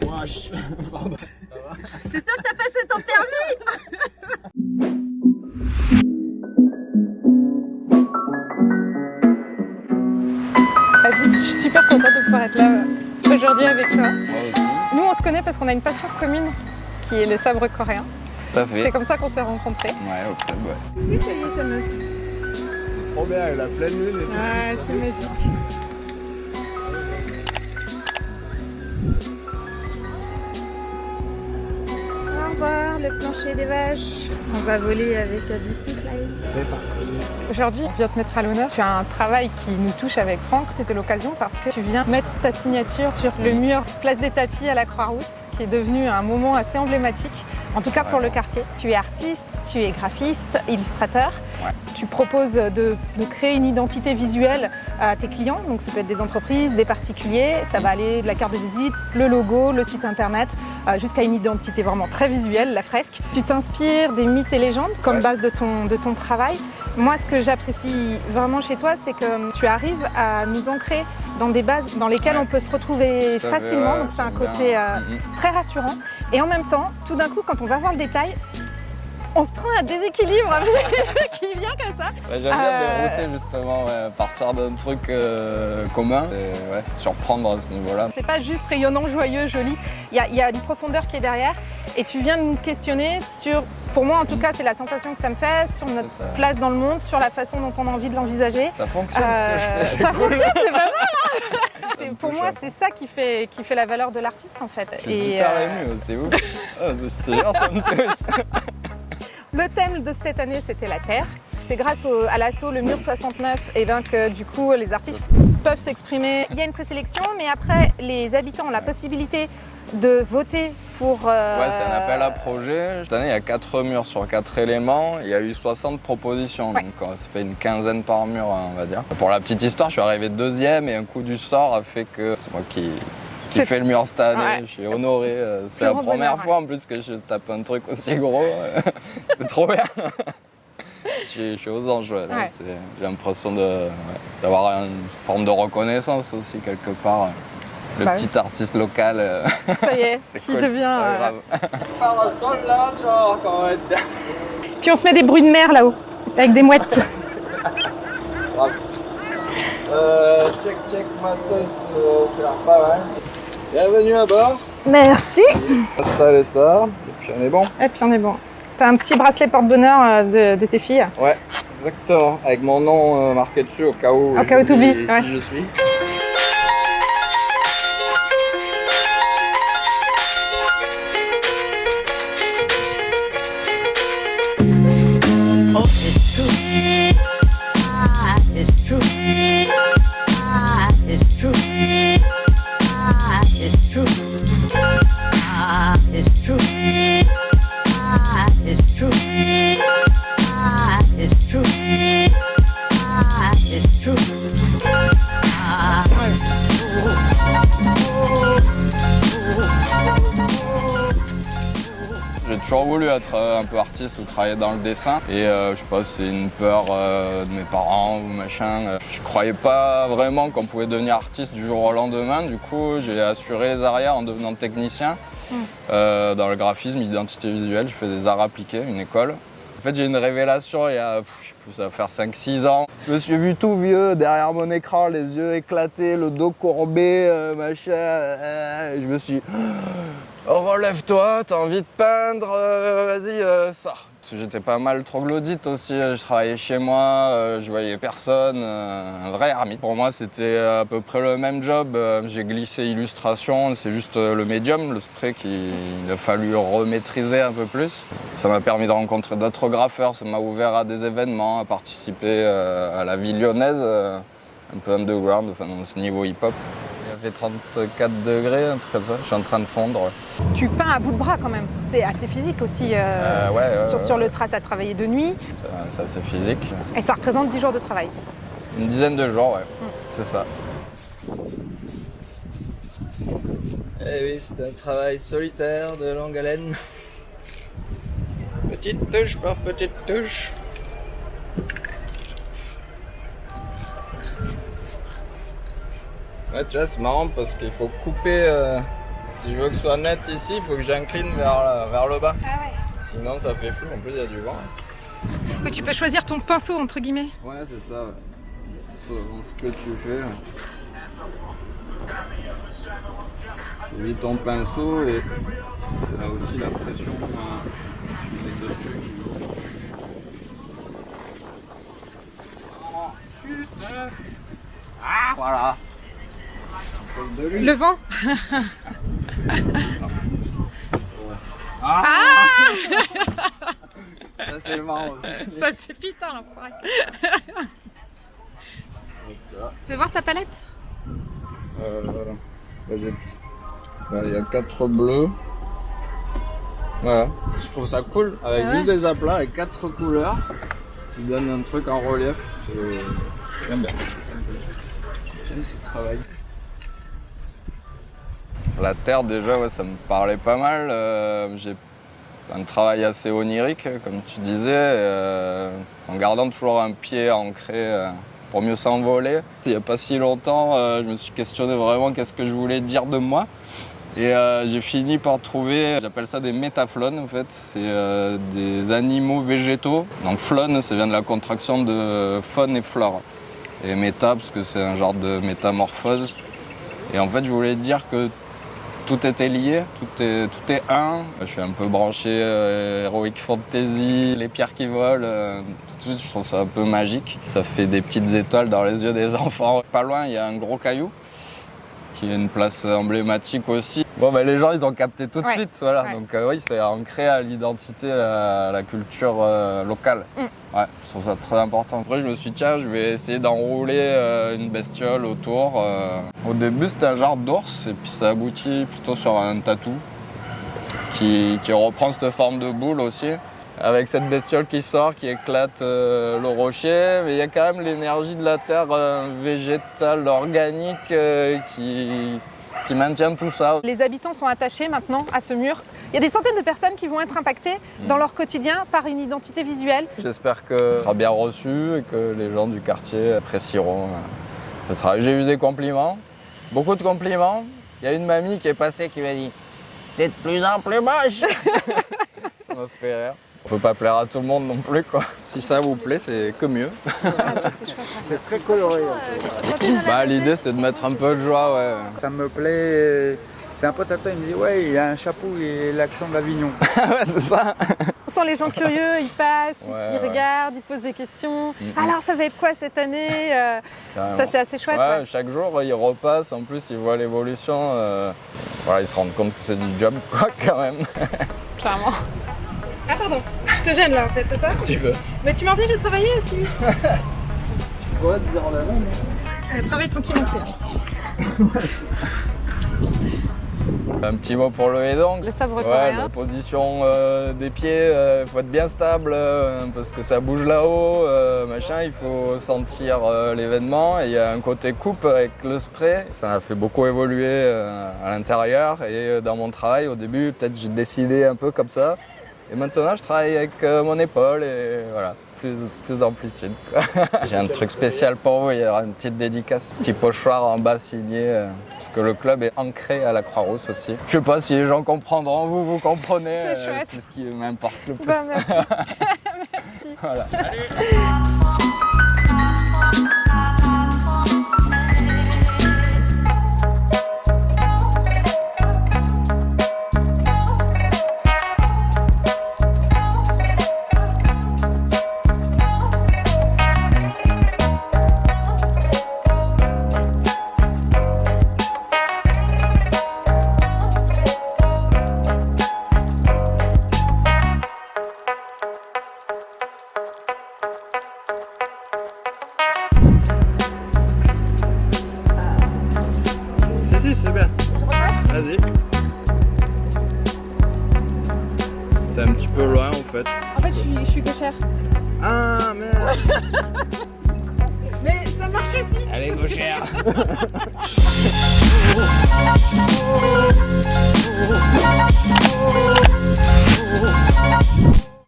Wesh. Pardon. T'es sûr que t'as passé ton permis? Alice, je suis super contente de pouvoir être là aujourd'hui avec toi. Moi aussi. Nous, on se connaît parce qu'on a une passion commune qui est le sabre coréen. Tout à fait. C'est comme ça qu'on s'est rencontrés. Ouais, au club, ouais. Oui, ça y est, ça note. C'est trop bien, la pleine lune et tout. Ouais, c'est magique. Au revoir, le plancher des vaches. On va voler avec Beast to Fly. Aujourd'hui, je viens te mettre à l'honneur. Tu as un travail qui nous touche avec Franck. C'était l'occasion parce que tu viens mettre ta signature sur le mur Place des Tapis à la Croix-Rousse, qui est devenu un moment assez emblématique, en tout cas pour le quartier. Tu es artiste, tu es graphiste, illustrateur. Ouais. Tu proposes de créer une identité visuelle à tes clients, donc ça peut être des entreprises, des particuliers, ça va aller de la carte de visite, le logo, le site internet, jusqu'à une identité vraiment très visuelle, la fresque. Tu t'inspires des mythes et légendes comme base de ton travail. Moi, ce que j'apprécie vraiment chez toi, c'est que tu arrives à nous ancrer dans des bases dans lesquelles on peut se retrouver facilement, donc c'est un côté très rassurant. Et en même temps, tout d'un coup, quand on va voir le détail, on se prend un déséquilibre qui vient comme ça. Ouais, j'aime bien dérouter justement, partir d'un truc commun et surprendre à ce niveau-là. C'est pas juste rayonnant, joyeux, joli. Il y a une profondeur qui est derrière et tu viens de nous questionner sur, pour moi en tout cas, c'est la sensation que ça me fait, sur notre place dans le monde, sur la façon dont on a envie de l'envisager. Ça fonctionne ce que je fais. Ça fonctionne, c'est pas mal hein. Pour moi, c'est ça qui fait la valeur de l'artiste en fait. Je suis super ému, c'est ouf. Je te jure, ça me touche. Le thème de cette année, c'était la Terre. C'est grâce à l'asso Le Mur 69 que du coup les artistes peuvent s'exprimer. Il y a une présélection, mais après les habitants ont la possibilité de voter pour... Ouais, c'est un appel à projet. Cette année, il y a 4 murs sur 4 éléments. Il y a eu 60 propositions, donc ça fait une quinzaine par mur, on va dire. Pour la petite histoire, je suis arrivé deuxième et un coup du sort a fait que c'est moi qui fait le mur cette année. Ouais. Je suis honoré. C'est la première fois en plus que je tape un truc aussi gros. C'est trop bien. Je suis aux anges. Ouais. J'ai l'impression d'avoir une forme de reconnaissance aussi quelque part. Le petit artiste local. Ça y est, qui cool. devient... grave. Parasol là, tu vas voir comment on va être bien. Puis on se met des bruits de mer là-haut, avec des mouettes. Grave. Check, matos, ça a l'air pas mal. Bienvenue à bord. Merci. Installez ça, et puis on est bon. Et puis on est bon. T'as un petit bracelet porte-bonheur de tes filles. Ouais, exactement. Avec mon nom marqué dessus au cas où t'oublies. Qui je suis. J'ai toujours voulu être un peu artiste ou travailler dans le dessin et je sais pas, c'est une peur de mes parents ou machin. Je croyais pas vraiment qu'on pouvait devenir artiste du jour au lendemain, du coup j'ai assuré les arrières en devenant technicien dans le graphisme, l'identité visuelle, je fais des arts appliqués, une école. En fait j'ai une révélation il y a, ça va faire 5-6 ans. Je me suis vu tout vieux derrière mon écran, les yeux éclatés, le dos courbé, machin. Je me suis dit, oh, relève-toi, t'as envie de peindre, vas-y, sors. J'étais pas mal troglodyte aussi, je travaillais chez moi, je voyais personne, un vrai ermite. Pour moi c'était à peu près le même job, j'ai glissé illustration, c'est juste le médium, le spray qu'il a fallu remaîtriser un peu plus. Ça m'a permis de rencontrer d'autres graffeurs, ça m'a ouvert à des événements, à participer à la vie lyonnaise, un peu underground, enfin dans ce niveau hip-hop. Il fait 34 degrés, un truc comme ça, je suis en train de fondre. Tu peins à bout de bras quand même, c'est assez physique aussi, sur le trace à travailler de nuit. C'est assez physique. Et ça représente 10 jours de travail. Une dizaine de jours, ouais, c'est ça. Eh oui, c'est un travail solitaire de longue haleine. Petite touche par petite touche. Ouais, tu vois, c'est marrant parce qu'il faut couper. Si je veux que ce soit net ici, il faut que j'incline vers le bas. Ah ouais. Sinon, ça fait flou. En plus, il y a du vent. Oui, tu peux choisir ton pinceau, entre guillemets. Ouais, c'est ça. Ouais. Selon ce que tu fais. Tu vis ton pinceau et c'est là aussi la pression que tu mets dessus. Ah, voilà. Le vent. Ah, ça c'est marrant aussi. Ça c'est putain l'enfoiré. Fais voir ta palette. Vas-y. Il y a 4 bleus. Voilà. Je trouve ça cool. Avec juste des aplats, avec 4 couleurs. Tu donnes un truc en relief. J'aime bien. J'aime ce travail. La terre déjà, ouais, ça me parlait pas mal. J'ai un travail assez onirique, comme tu disais, en gardant toujours un pied ancré pour mieux s'envoler. Il n'y a pas si longtemps, je me suis questionné vraiment qu'est-ce que je voulais dire de moi. Et j'ai fini par trouver, j'appelle ça des métaflones en fait, c'est des animaux végétaux. Donc flone, ça vient de la contraction de faune et flore. Et méta, parce que c'est un genre de métamorphose. Et en fait, je voulais dire que tout était lié, tout est un. Je suis un peu branché Heroic Fantasy, les pierres qui volent, tout de suite je trouve ça un peu magique. Ça fait des petites étoiles dans les yeux des enfants. Pas loin, il y a un gros caillou, qui est une place emblématique aussi. Bon, les gens, ils ont capté tout de suite, voilà. Ouais. Donc oui, c'est ancré à l'identité, à la culture locale. Ouais, je trouve ça très important. Après, je me suis dit, tiens, je vais essayer d'enrouler une bestiole autour. Au début, c'était un genre d'ours, et puis ça aboutit plutôt sur un tatou qui reprend cette forme de boule aussi. Avec cette bestiole qui sort, qui éclate le rocher, mais il y a quand même l'énergie de la terre végétale, organique, qui maintient tout ça. Les habitants sont attachés maintenant à ce mur. Il y a des centaines de personnes qui vont être impactées dans leur quotidien par une identité visuelle. J'espère que ce sera bien reçu et que les gens du quartier apprécieront ce travail. J'ai eu des compliments, beaucoup de compliments. Il y a une mamie qui est passée qui m'a dit « C'est de plus en plus moche !» Ça m'a fait rire. On peut pas plaire à tout le monde non plus, quoi. Si ça vous plaît, c'est que mieux. C'est très coloré. L'idée, c'était de mettre un peu de joie, ouais. Ça me plaît. C'est un pote à toi, il me dit ouais, il a un chapeau et l'accent d'Avignon. Ouais, c'est ça. On sent les gens curieux, ils passent, ils regardent, ils posent des questions. Alors, ça va être quoi cette année Ça, c'est assez chouette. Ouais, chaque jour, ils repassent. En plus, ils voient l'évolution. Ils se rendent compte que c'est du job, quoi, quand même. Clairement. Ah pardon, je te gêne là en fait, c'est ça? Tu veux. Mais tu m'empêches de travailler aussi. Tu pourrais te dire en avant, mais... Travaille tranquillement aussi. Un petit mot pour le hédong. Le sabre coréen. La position des pieds, il faut être bien stable parce que ça bouge là-haut, il faut sentir l'événement. Et il y a un côté coupe avec le spray. Ça a fait beaucoup évoluer à l'intérieur et dans mon travail. Au début, peut-être j'ai décidé un peu comme ça. Et maintenant, je travaille avec mon épaule et voilà, plus d'amplitude. J'ai un truc spécial pour vous, il y aura une petite dédicace, un petit pochoir en bas signé, parce que le club est ancré à la Croix-Rousse aussi. Je sais pas si les gens comprendront, vous comprenez, c'est ce qui m'importe le plus. Merci. Merci. Voilà. C'est bien. Vas-y. T'es un petit peu loin en fait. En fait, je suis gauchère. Ah merde. Mais ça marche aussi. Allez, gauchère.